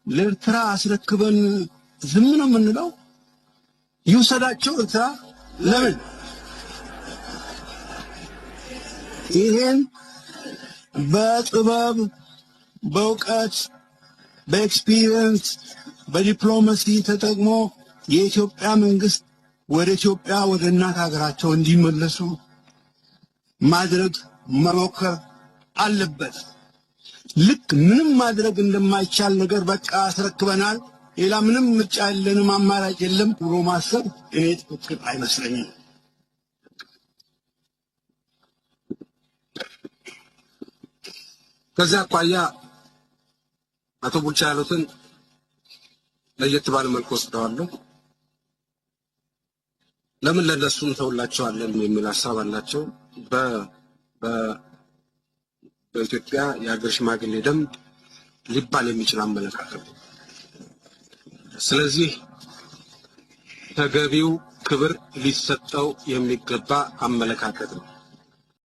ለኤርትራ አስረክበን ዝም ነው የምንለው? ይውሰዳቸው ኤርትራ ለምን? ይሄን በጥበብ በእውቀት በኤክስፒሪየንስ በዲፕሎማሲ ተጠቅሞ የኢትዮጵያ መንግስት ወደ ኢትዮጵያ ወደ እናት ሀገራቸው እንዲመለሱ ማድረግ መሞከር አለበት። ልክ ምንም ማድረግ እንደማይቻል ነገር በቃ አስረክበናል ሌላ ምንም ምርጫ የለንም አማራጭ የለም ብሎ ማሰብ እኔ ትክክል አይመስለኝም። ከዛ አኳያ አቶ ቡልቻ ያሉትን ለየት ባለ መልኩ ወስደዋለሁ። ለምን ለነሱም ተውላቸዋለን የሚል ሐሳብ አላቸው። በኢትዮጵያ የሀገር ሽማግሌ ደንብ ሊባል የሚችል አመለካከት። ስለዚህ ተገቢው ክብር ሊሰጠው የሚገባ አመለካከት ነው።